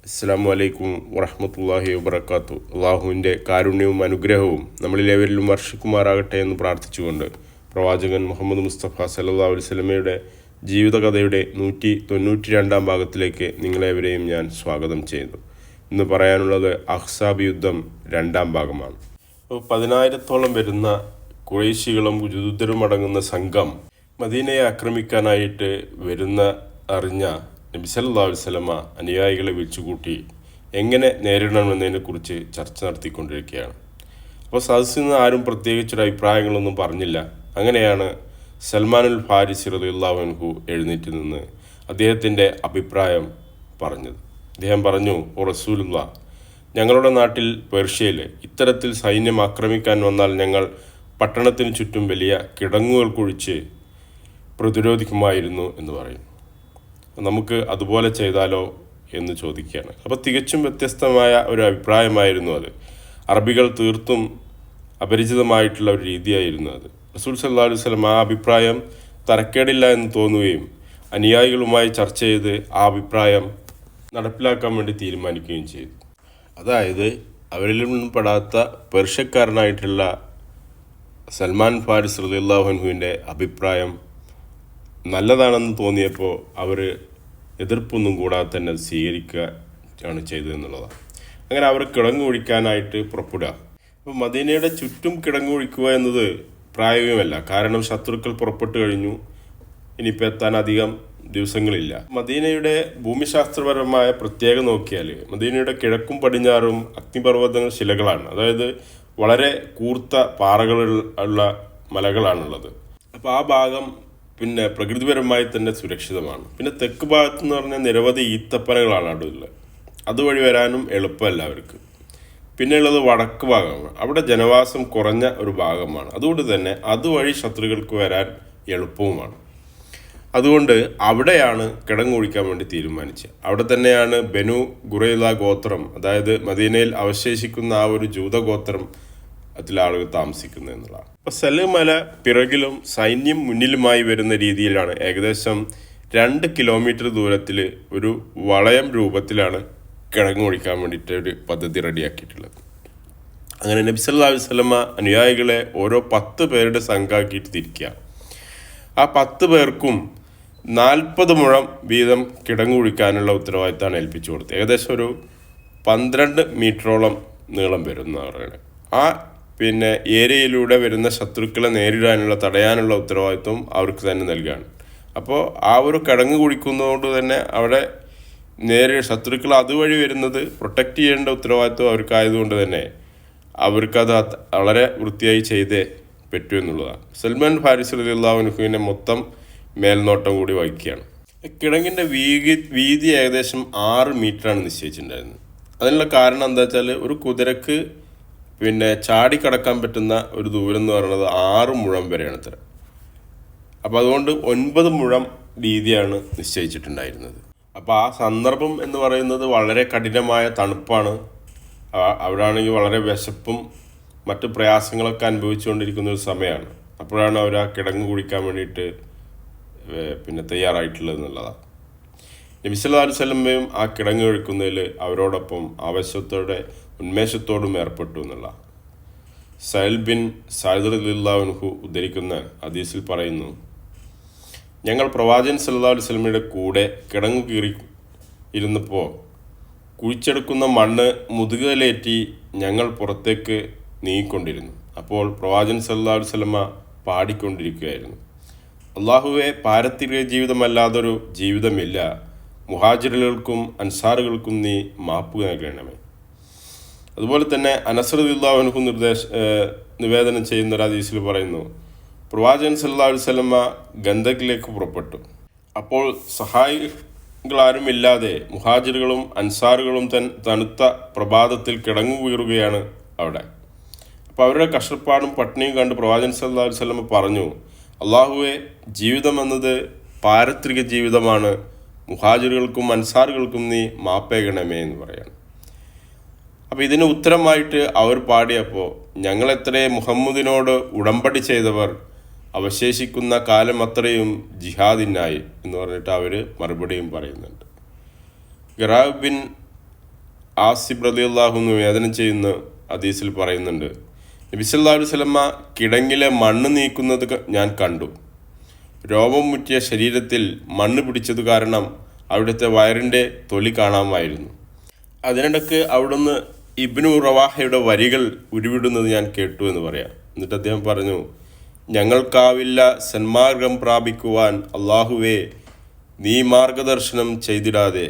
അസ്സലാമു അലൈക്കും വറഹ്മത്തുള്ളാഹി വബറകാത്തു. അള്ളാഹുവിൻ്റെ കാരുണ്യവും അനുഗ്രഹവും നമ്മളിലേവരിലും വർഷിക്കുമാറാകട്ടെ എന്ന് പ്രാർത്ഥിച്ചുകൊണ്ട് പ്രവാചകൻ മുഹമ്മദ് മുസ്തഫ സല്ലല്ലാഹു അലൈഹി വസല്ലമയുടെ ജീവിതകഥയുടെ 192 ഭാഗത്തിലേക്ക് നിങ്ങളേവരെയും ഞാൻ സ്വാഗതം ചെയ്യുന്നു. ഇന്ന് പറയാനുള്ളത് അഹ്സാബ് യുദ്ധം 2 ഭാഗമാണ്. 10,000-ഓളം വരുന്ന ഖുറൈശികളും ജൂതരും അടങ്ങുന്ന സംഘം മദീനയെ ആക്രമിക്കാനായിട്ട് വരുന്ന അറിഞ്ഞ നബി സല്ലല്ലാഹു അലൈഹി വസല്ലമ അനുയായികളെ വിളിച്ചുകൂട്ടി എങ്ങനെ നേരിടണമെന്നതിനെക്കുറിച്ച് ചർച്ച നടത്തിക്കൊണ്ടിരിക്കുകയാണ്. അപ്പോൾ സദസ്സിൽ നിന്ന് ആരും പ്രത്യേകിച്ചൊരു അഭിപ്രായങ്ങളൊന്നും പറഞ്ഞില്ല. അങ്ങനെയാണ് സൽമാനുൽ ഫാരിസി റളിയല്ലാഹു അൻഹു എഴുന്നേറ്റ് നിന്ന് അദ്ദേഹത്തിൻ്റെ അഭിപ്രായം പറഞ്ഞത്. അദ്ദേഹം പറഞ്ഞു, ഓ റസൂലുള്ളാഹ്, ഞങ്ങളുടെ നാട്ടിൽ പേർഷ്യയിൽ ഇത്തരത്തിൽ സൈന്യം ആക്രമിക്കാൻ വന്നാൽ ഞങ്ങൾ പട്ടണത്തിന് ചുറ്റും വലിയ കിടങ്ങുകൾ കുഴിച്ച് പ്രതിരോധിക്കുമായിരുന്നു എന്ന് പറയും. നമുക്ക് അതുപോലെ ചെയ്താലോ എന്ന് ചോദിക്കുകയാണ്. അപ്പോൾ തികച്ചും വ്യത്യസ്തമായ ഒരു അഭിപ്രായമായിരുന്നു അത്. അറബികൾ തീർത്തും അപരിചിതമായിട്ടുള്ള ഒരു രീതിയായിരുന്നു അത്. റസൂൽ സല്ലല്ലാഹു അലൈഹി വസല്ലം ആ അഭിപ്രായം തരക്കേടില്ല എന്ന് തോന്നുകയും അനുയായികളുമായി ചർച്ച ചെയ്ത് ആ അഭിപ്രായം നടപ്പിലാക്കാൻ വേണ്ടി തീരുമാനിക്കുകയും ചെയ്തു. അതായത് അവരിൽ നിന്നും പെടാത്ത പേർഷ്യക്കാരനായിട്ടുള്ള സൽമാൻ ഫാരിസ് റളിയല്ലാഹു അൻഹുവിൻ്റെ അഭിപ്രായം നല്ലതാണെന്ന് തോന്നിയപ്പോൾ അവർ എതിർപ്പൊന്നും കൂടാതെ തന്നെ അത് സ്വീകരിക്കുകയാണ് ചെയ്തതെന്നുള്ളതാണ്. അങ്ങനെ അവർ കിടങ്ങ് ഒഴിക്കാനായിട്ട് പുറപ്പെടുക. അപ്പോൾ മദീനയുടെ ചുറ്റും കിടങ്ങ് ഒഴിക്കുക എന്നത് പ്രായോഗികമല്ല. കാരണം ശത്രുക്കൾ പുറപ്പെട്ടു കഴിഞ്ഞു, ഇനിയിപ്പോൾ എത്താൻ അധികം ദിവസങ്ങളില്ല. മദീനയുടെ ഭൂമിശാസ്ത്രപരമായ പ്രത്യേകത നോക്കിയാൽ മദീനയുടെ കിഴക്കും പടിഞ്ഞാറും അഗ്നിപർവ്വതങ്ങൾ ശിലകളാണ്. അതായത് വളരെ കൂർത്ത പാറകളുള്ള മലകളാണുള്ളത്. അപ്പോൾ ആ ഭാഗം പിന്നെ പ്രകൃതിപരമായി തന്നെ സുരക്ഷിതമാണ്. പിന്നെ തെക്ക് ഭാഗത്ത് എന്ന് പറഞ്ഞാൽ നിരവധി ഈത്തപ്പനകളാണ് അവിടെ ഉള്ളത്. അതുവഴി വരാനും എളുപ്പമല്ല അവർക്ക്. പിന്നെ ഉള്ളത് വടക്ക് ഭാഗമാണ്. അവിടെ ജനവാസം കുറഞ്ഞ ഒരു ഭാഗമാണ്. അതുകൊണ്ട് തന്നെ അതുവഴി ശത്രുക്കൾക്ക് വരാൻ എളുപ്പവുമാണ്. അതുകൊണ്ട് അവിടെയാണ് കിടങ്ങൊഴിക്കാൻ വേണ്ടി തീരുമാനിച്ചത്. അവിടെ തന്നെയാണ് ബനു ഖുറൈള ഗോത്രം, അതായത് മദീനയിൽ അവശേഷിക്കുന്ന ആ ഒരു ജൂതഗോത്രം അതിൽ ആളുകൾ താമസിക്കുന്നത് എന്നുള്ളതാണ്. അപ്പോൾ സലമല പിറകിലും സൈന്യം മുന്നിലുമായി വരുന്ന രീതിയിലാണ് ഏകദേശം 2 കിലോമീറ്റർ ദൂരത്തിൽ ഒരു വളയം രൂപത്തിലാണ് കിടങ്ങൊഴിക്കാൻ വേണ്ടിയിട്ട് ഒരു പദ്ധതി റെഡിയാക്കിയിട്ടുള്ളത്. അങ്ങനെ നബി സല്ലല്ലാഹു അലൈഹി വസല്ലമ അനുയായികളെ ഓരോ 10 പേരുടെ സംഘമാക്കിയിട്ട് തിരിക്കുക. ആ 10 പേർക്കും 40 മുഴം വീതം കിടങ്ങൊഴിക്കാനുള്ള ഉത്തരവാദിത്തമാണ് ഏൽപ്പിച്ചു കൊടുത്തത്. ഏകദേശം ഒരു 12 മീറ്ററോളം നീളം വരുന്ന പറയുന്നത്. ആ ഏരിയയിലൂടെ വരുന്ന ശത്രുക്കളെ തടയാനുള്ള ഉത്തരവാദിത്വം അവർക്ക് തന്നെ നൽകുകയാണ്. അപ്പോൾ ആ ഒരു കിടങ്ങ് കുഴിക്കുന്നതുകൊണ്ട് തന്നെ അവിടെ ശത്രുക്കൾ അതുവഴി വരുന്നത് പ്രൊട്ടക്റ്റ് ചെയ്യേണ്ട ഉത്തരവാദിത്വം അവർക്കായതുകൊണ്ട് തന്നെ അവർക്കത് വളരെ വൃത്തിയായി ചെയ്തേ പറ്റൂ എന്നുള്ളതാണ്. സൽമാൻ ഫാരിസ് റളിയല്ലാഹു അൻഹുവിനെ മൊത്തം മേൽനോട്ടം കൂടി വഹിക്കുകയാണ്. കിടങ്ങിൻ്റെ വീതി ഏകദേശം 6 മീറ്ററാണ് നിശ്ചയിച്ചിട്ടുണ്ടായിരുന്നത്. അതിനുള്ള കാരണം എന്താ വെച്ചാൽ ഒരു കുതിരക്ക് ചാടിക്കടക്കാൻ പറ്റുന്ന ഒരു ദൂരം എന്ന് പറയുന്നത് 6 മുഴം വരെയാണ് ഇത്ര. അപ്പോൾ അതുകൊണ്ട് 9 മുഴം വീതിയാണ് നിശ്ചയിച്ചിട്ടുണ്ടായിരുന്നത്. അപ്പോൾ ആ സന്ദർഭം എന്ന് പറയുന്നത് വളരെ കഠിനമായ തണുപ്പാണ്. അവിടെ ആണെങ്കിൽ വളരെ വിശപ്പും മറ്റ് പ്രയാസങ്ങളൊക്കെ അനുഭവിച്ചുകൊണ്ടിരിക്കുന്ന ഒരു സമയമാണ്. അപ്പോഴാണ് അവർ ആ കിടങ്ങ് കുഴിക്കാൻ വേണ്ടിയിട്ട് തയ്യാറായിട്ടുള്ളത് എന്നുള്ളതാണ്. നബി സല്ലല്ലാഹു അലൈഹി വസല്ലമയും ആ കിടങ്ങ് ഒഴിക്കുന്നതിൽ അവരോടൊപ്പം ഉന്മേഷത്തോടും ഏർപ്പെട്ടു എന്നുള്ള സഹൽ ബിൻ സഅദ് റളിയല്ലാഹു അൻഹു ഉദ്ധരിക്കുന്ന ഹദീസിൽ പറയുന്നു, ഞങ്ങൾ പ്രവാചകൻ സല്ലല്ലാഹു അലൈഹി വസല്ലമയുടെ കൂടെ കിടങ്ങു കീറി ഇരുന്നപ്പോൾ കുഴിച്ചെടുക്കുന്ന മണ്ണ് മുതുകിലേറ്റി ഞങ്ങൾ പുറത്തേക്ക് നീങ്ങിക്കൊണ്ടിരുന്നു. അപ്പോൾ പ്രവാചകൻ സല്ലല്ലാഹു അലൈഹി വസല്ലമ പാടിക്കൊണ്ടിരിക്കുകയായിരുന്നു, അള്ളാഹുവെ, പാരത്രിക ജീവിതമല്ലാതൊരു ജീവിതമില്ല, മുഹാജിറുകൾക്കും അൻസാറുകൾക്കും നീ മാപ്പ് നൽകണമേ. അതുപോലെ തന്നെ അനസ് റളിയല്ലാഹു അൻഹു നിവേദനം ചെയ്യുന്ന ഒരു ഹദീസിൽ പറയുന്നു, പ്രവാചകൻ സല്ലല്ലാഹു അലൈഹി വസല്ലമ ഗന്ദക്കിലേക്ക് പുറപ്പെട്ടു. അപ്പോൾ സഹായികളാരുമില്ലാതെ മുഹാജിറുകളും അൻസാറുകളും തണുത്ത പ്രഭാതത്തിൽ കിടങ്ങു വീറുകയാണ് അവിടെ. അപ്പോൾ അവരുടെ കഷ്ടപ്പാടും പട്ടിണിയും കണ്ട് പ്രവാചകൻ സല്ലല്ലാഹു അലൈഹി വസല്ലമ പറഞ്ഞു, അള്ളാഹുവെ, ജീവിതം എന്നത് പാരത്രിക ജീവിതമാണ്, മുഹാജിറുകൾക്കും അൻസാറുകൾക്കും നീ മാപ്പേകണമേ എന്ന് പറയാണ്. അപ്പോൾ ഇതിന് ഉത്തരമായിട്ട് അവർ പാടിയപ്പോൾ, ഞങ്ങളെത്രേ മുഹമ്മദിനോട് ഉടമ്പടി ചെയ്തവർ, അവശേഷിക്കുന്ന കാലം അത്രയും ജിഹാദിനായി എന്ന് പറഞ്ഞിട്ട് അവർ മറുപടിയും പറയുന്നുണ്ട്. ഗറാബ് ബിൻ ആസിബ് റളിയല്ലാഹു അൻഹു നിവേദനം ചെയ്യുന്ന ഹദീസിൽ പറയുന്നുണ്ട്, നബി സല്ലല്ലാഹു അലൈഹി വസല്ലമ കിടങ്ങിലെ മണ്ണ് നീക്കുന്നത് ഞാൻ കണ്ടു. രോമം മുറ്റിയ ശരീരത്തിൽ മണ്ണ് പിടിച്ചത് കാരണം അവിടുത്തെ വയറിൻ്റെ തൊലി കാണാമായിരുന്നു. അതിനിടയ്ക്ക് അവിടുന്ന് ഇബ്നു റവാഹയുടെ വരികൾ ഉരുവിടുന്നത് ഞാൻ കേട്ടു എന്ന് പറയാം. എന്നിട്ട് അദ്ദേഹം പറഞ്ഞു, ഞങ്ങൾക്കാവില്ല സന്മാർഗം പ്രാപിക്കുവാൻ അള്ളാഹുവേ, നീ മാർഗദർശനം ചെയ്തിടാതെ.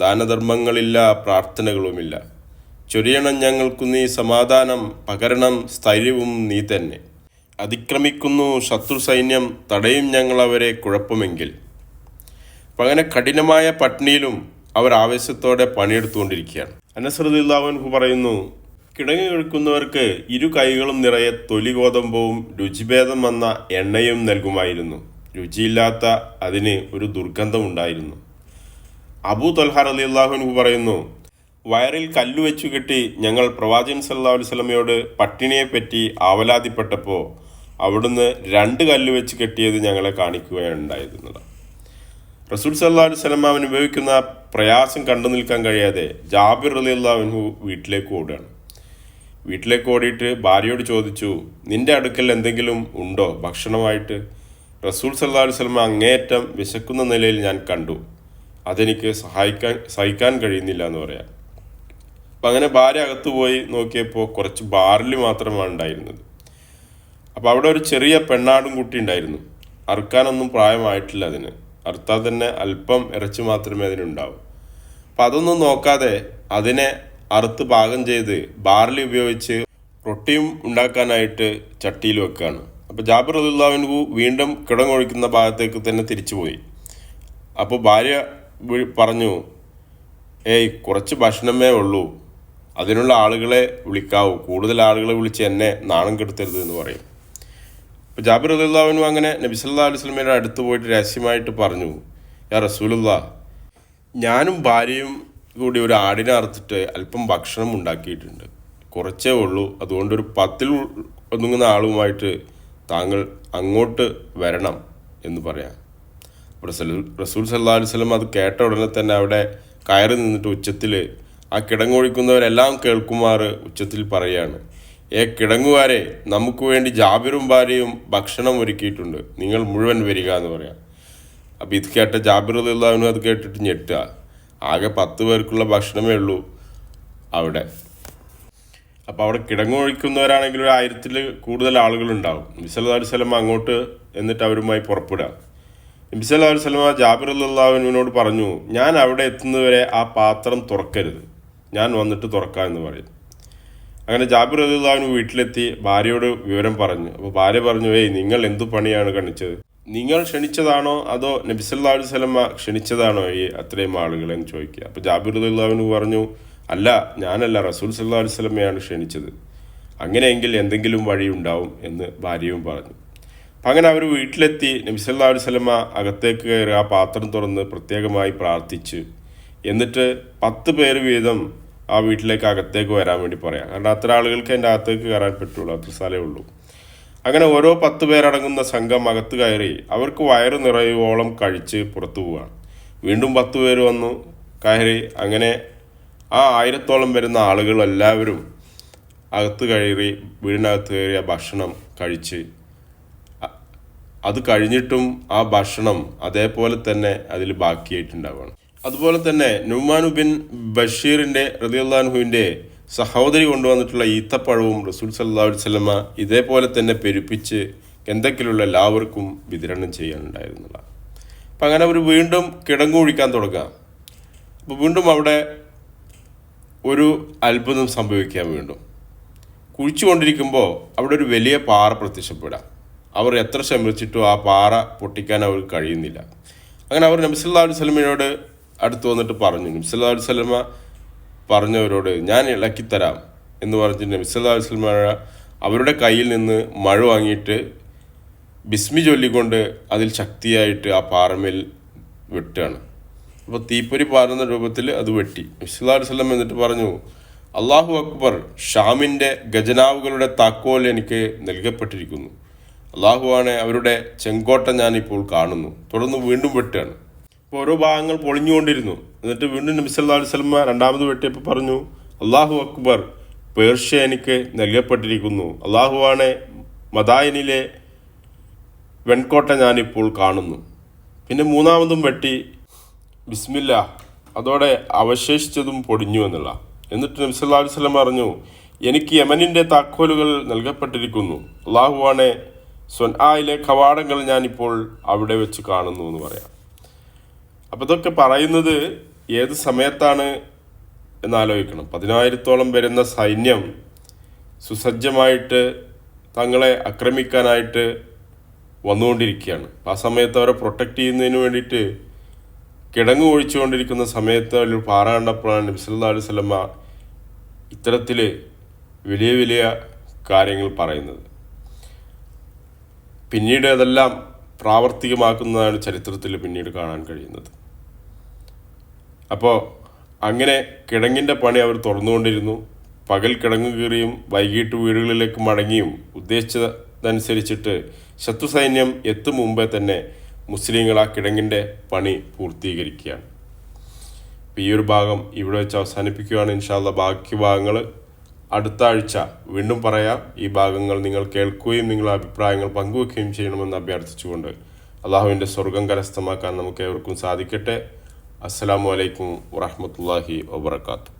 ദാനധർമ്മങ്ങളില്ല, പ്രാർത്ഥനകളുമില്ല. ചൊരിയണം ഞങ്ങൾക്കു നീ സമാധാനം, പകരണം സ്ഥൈര്യവും നീ തന്നെ. അതിക്രമിക്കുന്നു ശത്രു സൈന്യം, തടയും ഞങ്ങൾ അവരെ കുഴപ്പമെങ്കിൽ. അപ്പം അങ്ങനെ കഠിനമായ പട്ടിണിയിലും അവർ ആവേശത്തോടെ പണിയെടുത്തുകൊണ്ടിരിക്കുകയാണ്. അനസ് റളിയല്ലാഹു അൻഹു പറയുന്നു, കിടങ്ങി കിടക്കുന്നവർക്ക് ഇരു കൈകളും നിറയെ തൊലി ഗോതമ്പവും രുചിഭേദം വന്ന എണ്ണയും നൽകുമായിരുന്നു. രുചിയില്ലാത്ത അതിന് ഒരു ദുർഗന്ധമുണ്ടായിരുന്നു. അബൂ ത്വൽഹ റളിയല്ലാഹു അൻഹു പറയുന്നു, വയറിൽ കല്ലുവെച്ചു കെട്ടി ഞങ്ങൾ പ്രവാചകൻ സല്ലല്ലാഹു അലൈഹി വസല്ലമയോട് പട്ടിണിയെപ്പറ്റി ആവലാതിപ്പെട്ടപ്പോൾ അവിടുന്ന് 2 കല്ല് വെച്ച് കെട്ടിയത് ഞങ്ങളെ കാണിക്കുകയാണ് ഉണ്ടായിരുന്നത്. റസൂൽ സല്ലല്ലാഹു അലൈഹി വസല്ലമ അനുഭവിക്കുന്ന പ്രയാസം കണ്ടു നിൽക്കാൻ കഴിയാതെ ജാബിർ റളിയല്ലാഹു അൻഹു വീട്ടിലേക്ക് ഓടുകയാണ്. വീട്ടിലേക്ക് ഓടിയിട്ട് ഭാര്യയോട് ചോദിച്ചു, നിന്റെ അടുക്കൽ എന്തെങ്കിലും ഉണ്ടോ ഭക്ഷണമായിട്ട്? റസൂൽ സല്ലല്ലാഹു അലൈഹി വസല്ലമ അങ്ങേയറ്റം വിശക്കുന്ന നിലയിൽ ഞാൻ കണ്ടു, അതെനിക്ക് സഹിക്കാൻ കഴിയുന്നില്ല എന്ന് പറയാം. അപ്പം അങ്ങനെ ഭാര്യ അകത്ത് പോയി നോക്കിയപ്പോൾ കുറച്ച് ബാർലി മാത്രമാണ് ഉണ്ടായിരുന്നത്. അപ്പോൾ അവിടെ ഒരു ചെറിയ പെണ്ണാടും കുട്ടി ഉണ്ടായിരുന്നു. അറുക്കാനൊന്നും പ്രായമായിട്ടില്ല അതിന്. അറുത്താൽ തന്നെ അല്പം ഇറച്ചി മാത്രമേ അതിനുണ്ടാവൂ. അപ്പം അതൊന്നും നോക്കാതെ അതിനെ അറുത്ത് പാകം ചെയ്ത് ബാർലി ഉപയോഗിച്ച് റൊട്ടിയും ഉണ്ടാക്കാനായിട്ട് ചട്ടിയിൽ വെക്കുകയാണ്. അപ്പോൾ ജാബിർ റളിയല്ലാഹു അൻഹു വീണ്ടും കിടങ്ങൊഴിക്കുന്ന ഭാഗത്തേക്ക് തന്നെ തിരിച്ചു പോയി. അപ്പോൾ ഭാര്യ പറഞ്ഞു, ഏയ് കുറച്ച് ഭക്ഷണമേ ഉള്ളൂ, അതിനുള്ള ആളുകളെ വിളിക്കാവൂ, കൂടുതൽ ആളുകളെ വിളിച്ച് എന്നെ നാണം കെടുത്തരുത് എന്ന് പറയും. അപ്പോൾ ജാബിർ റളിയല്ലാഹു അൻഹു അങ്ങനെ നബി സല്ലല്ലാഹു അലൈഹി വസല്ലമയുടെ അടുത്ത് പോയിട്ട് രഹസ്യമായിട്ട് പറഞ്ഞു, യാ റസൂലുള്ളാഹ്, ഞാനും ഭാര്യയും കൂടി ഒരു ആടിനെ അറുത്തിട്ട് അല്പം ഭക്ഷണം ഉണ്ടാക്കിയിട്ടുണ്ട്, കുറച്ചേ ഉള്ളൂ, അതുകൊണ്ട് ഒരു 10 ഒതുങ്ങുന്ന ആളുമായിട്ട് താങ്കൾ അങ്ങോട്ട് വരണം എന്ന് പറയാം. റസൂൽ സല്ലല്ലാഹു അലൈഹി വസല്ലം അത് കേട്ട ഉടനെ തന്നെ അവിടെ കയറി നിന്നിട്ട് ഉച്ചത്തിൽ ആ കിടങ്ങൊഴിക്കുന്നവരെല്ലാം കേൾക്കുമാറ് ഉച്ചത്തിൽ പറയാണ്, കിടങ്ങുകാരെ, നമുക്ക് വേണ്ടി ജാബിറും ഭാര്യയും ഭക്ഷണം ഒരുക്കിയിട്ടുണ്ട്, നിങ്ങൾ മുഴുവൻ വരിക എന്ന് പറയാം. അപ്പോൾ ഇത് കേട്ട ജാബിർ റളിയല്ലാഹു അൻഹു അത് കേട്ടിട്ട് ഞെട്ടുക. ആകെ 10 പേർക്കുള്ള ഭക്ഷണമേ ഉള്ളൂ അവിടെ. അപ്പോൾ അവിടെ കിടങ്ങൊഴിക്കുന്നവരാണെങ്കിൽ ഒരു 1000-ൽ കൂടുതൽ ആളുകളുണ്ടാവും. നബി സല്ലല്ലാഹു അലൈഹി വസല്ലം അങ്ങോട്ട് എന്നിട്ട് അവരുമായി പുറപ്പെടുക. നബി സല്ലല്ലാഹു അലൈഹി വസല്ലം ജാബിർ റളിയല്ലാഹു അൻഹുവിനോട് പറഞ്ഞു, ഞാൻ അവിടെ എത്തുന്നവരെ ആ പാത്രം തുറക്കരുത്, ഞാൻ വന്നിട്ട് തുറക്കാം എന്ന് പറയും. അങ്ങനെ ജാബിർ റളിയല്ലാഹു അൻഹു വീട്ടിലെത്തി ഭാര്യയോട് വിവരം പറഞ്ഞു. അപ്പോൾ ഭാര്യ പറഞ്ഞു, നിങ്ങൾ എന്തു പണിയാണ് കാണിച്ചത്? നിങ്ങൾ ക്ഷണിച്ചതാണോ അതോ നബി സല്ലല്ലാഹു അലൈഹി വസല്ലം ക്ഷണിച്ചതാണോ അത്രയും ആളുകളെന്ന് ചോദിക്കുക. അപ്പോൾ ജാബിർ റളിയല്ലാഹു അൻഹു പറഞ്ഞു, അല്ല, ഞാനല്ല, റസൂൽ സല്ലല്ലാഹു അലൈഹി വസല്ലമയാണ് ക്ഷണിച്ചത്. അങ്ങനെയെങ്കിൽ എന്തെങ്കിലും വഴി ഉണ്ടാവും എന്ന് ഭാര്യയും പറഞ്ഞു. അപ്പം അങ്ങനെ അവർ വീട്ടിലെത്തി നബി സല്ലല്ലാഹു അലൈഹി വസല്ലമ അകത്തേക്ക് കയറി ആ പാത്രം തുറന്ന് പ്രത്യേകമായി പ്രാർത്ഥിച്ച് എന്നിട്ട് 10 പേര് വീതം ആ വീട്ടിലേക്ക് അകത്തേക്ക് വരാൻ വേണ്ടി പറയാം. കാരണം അത്ര ആളുകൾക്ക് എൻ്റെ അകത്തേക്ക് കയറാൻ പറ്റുള്ളൂ, അത്ര സ്ഥലമേ ഉള്ളൂ. അങ്ങനെ ഓരോ 10 പേരടങ്ങുന്ന സംഘം അകത്ത് കയറി അവർക്ക് വയറ് നിറയോളം കഴിച്ച് പുറത്തു പോവുകയാണ്. വീണ്ടും 10 പേര് വന്നു കയറി. അങ്ങനെ ആ 1000-ഓളം വരുന്ന ആളുകൾ എല്ലാവരും അകത്ത് കയറി വീടിനകത്ത് കയറി ആ ഭക്ഷണം കഴിച്ച്, അത് കഴിഞ്ഞിട്ടും ആ ഭക്ഷണം അതേപോലെ തന്നെ അതിൽ ബാക്കിയായിട്ടുണ്ടാവുകയാണ്. അതുപോലെ തന്നെ നുഅ്മാൻ ബിൻ ബഷീറിൻ്റെ റളിയല്ലാഹു അൻഹുവിൻ്റെ സഹോദരി കൊണ്ടുവന്നിട്ടുള്ള ഈത്തപ്പഴവും റസൂൽ സല്ലല്ലാഹു അലൈഹി വസല്ലമ ഇതേപോലെ തന്നെ പെരുപ്പിച്ച് എന്തൊക്കെയുള്ള എല്ലാവർക്കും വിതരണം ചെയ്യാനുണ്ടായിരുന്നില്ല. അപ്പം അങ്ങനെ അവർ വീണ്ടും കിടങ്ങുഴിക്കാൻ തുടങ്ങുക. അപ്പോൾ വീണ്ടും അവിടെ ഒരു അത്ഭുതം സംഭവിക്കാൻ വീണ്ടും കുഴിച്ചുകൊണ്ടിരിക്കുമ്പോൾ അവിടെ ഒരു വലിയ പാറ പ്രത്യക്ഷപ്പെടാം. അവർ എത്ര ശ്രമിച്ചിട്ടും ആ പാറ പൊട്ടിക്കാൻ അവർക്ക് കഴിയുന്നില്ല. അങ്ങനെ അവർ നബി സല്ലല്ലാഹു അലൈഹി വസല്ലമയോട് അടുത്ത് വന്നിട്ട് പറഞ്ഞു. നബി സല്ലല്ലാഹു അലൈഹി വസല്ലമ പറഞ്ഞവരോട്, ഞാൻ ഇളക്കിത്തരാം എന്ന് പറഞ്ഞിട്ട് നബി സല്ലല്ലാഹു അലൈഹി വസല്ലമ അവരുടെ കയ്യിൽ നിന്ന് മഴ വാങ്ങിയിട്ട് ബിസ്മി ചൊല്ലിക്കൊണ്ട് അതിൽ ശക്തിയായിട്ട് ആ പാറമേൽ വെട്ടുകയാണ്. അപ്പോൾ തീപ്പൊരി പാറുന്ന രൂപത്തിൽ അത് വെട്ടി. നബി സല്ലല്ലാഹു അലൈഹി വസല്ലം എന്നിട്ട് പറഞ്ഞു, അല്ലാഹു അക്ബർ, ഷാമിൻ്റെ ഖജനാവുകളുടെ താക്കോൽ എനിക്ക് നൽകപ്പെട്ടിരിക്കുന്നു. അള്ളാഹുവാണ് അവരുടെ ചെങ്കോട്ട ഞാനിപ്പോൾ കാണുന്നു. തുടർന്ന് വീണ്ടും വെട്ടുകയാണ്. അപ്പോൾ ഓരോ ഭാഗങ്ങൾ പൊളിഞ്ഞുകൊണ്ടിരുന്നു. എന്നിട്ട് വീണ്ടും നബി സല്ലല്ലാഹു അലൈഹി വസല്ലം രണ്ടാമത് വെട്ടിയപ്പോൾ പറഞ്ഞു, അല്ലാഹു അക്ബർ, പേർഷ്യ എനിക്ക് നൽകപ്പെട്ടിരിക്കുന്നു. അള്ളാഹുവാണ് മദായിനിലെ വെൺകോട്ട ഞാനിപ്പോൾ കാണുന്നു. പിന്നെ മൂന്നാമതും വെട്ടി, ബിസ്മില്ല, അതോടെ അവശേഷിച്ചതും പൊടിഞ്ഞു എന്നുള്ള. എന്നിട്ട് നബി സല്ലല്ലാഹു അലൈഹി വസല്ലം പറഞ്ഞു, എനിക്ക് യമനിൻ്റെ താക്കോലുകൾ നൽകപ്പെട്ടിരിക്കുന്നു. അള്ളാഹുവാണ് സ്വൻആയിലെ കവാടങ്ങൾ ഞാനിപ്പോൾ അവിടെ വെച്ച് കാണുന്നു എന്ന് പറയാം. അപ്പോൾ ഇതൊക്കെ പറയുന്നത് ഏത് സമയത്താണ് എന്നാലോചിക്കണം. 10,000-ഓളം വരുന്ന സൈന്യം സുസജ്ജമായിട്ട് തങ്ങളെ ആക്രമിക്കാനായിട്ട് വന്നുകൊണ്ടിരിക്കുകയാണ്. ആ സമയത്ത് അവരെ പ്രൊട്ടക്റ്റ് ചെയ്യുന്നതിന് വേണ്ടിയിട്ട് കിടങ്ങ് ഒഴിച്ചുകൊണ്ടിരിക്കുന്ന സമയത്ത് ഒരു പാറ കണ്ടപ്പോഴാണ് നബി സല്ലല്ലാഹു അലൈഹി വസല്ലം ഇത്തരത്തിൽ വലിയ വലിയ കാര്യങ്ങൾ പറയുന്നത്. പിന്നീട് അതെല്ലാം പ്രാവർത്തികമാക്കുന്നതാണ് ചരിത്രത്തിൽ പിന്നീട് കാണാൻ കഴിയുന്നത്. അപ്പോൾ അങ്ങനെ കിടങ്ങിൻ്റെ പണി അവർ തുറന്നുകൊണ്ടിരുന്നു. പകൽ കിടങ്ങു കീറിയും വൈകിട്ട് വീടുകളിലേക്ക് മടങ്ങിയും ഉദ്ദേശിച്ചതനുസരിച്ചിട്ട് ശത്രു സൈന്യം എത്തും മുമ്പേ തന്നെ മുസ്ലിങ്ങൾ ആ കിടങ്ങിൻ്റെ പണി പൂർത്തീകരിക്കുകയാണ്. ഈ ഒരു ഭാഗം ഇവിടെ വെച്ച് അവസാനിപ്പിക്കുകയാണ്. ഇൻഷാ അല്ലാഹ് ബാക്കി ഭാഗങ്ങൾ അടുത്ത ആഴ്ച വീണ്ടും പറയാം. ഈ ഭാഗങ്ങൾ നിങ്ങൾ കേൾക്കുകയും നിങ്ങളുടെ അഭിപ്രായങ്ങൾ പങ്കുവെക്കുകയും ചെയ്യണമെന്ന് അഭ്യർത്ഥിച്ചുകൊണ്ട് അള്ളാഹുവിൻ്റെ സ്വർഗം കരസ്ഥമാക്കാൻ നമുക്ക് ഏവർക്കും സാധിക്കട്ടെ. അസ്സലാമു അലൈക്കും വറഹ്മത്തുള്ളാഹി വബറകാതുഹു.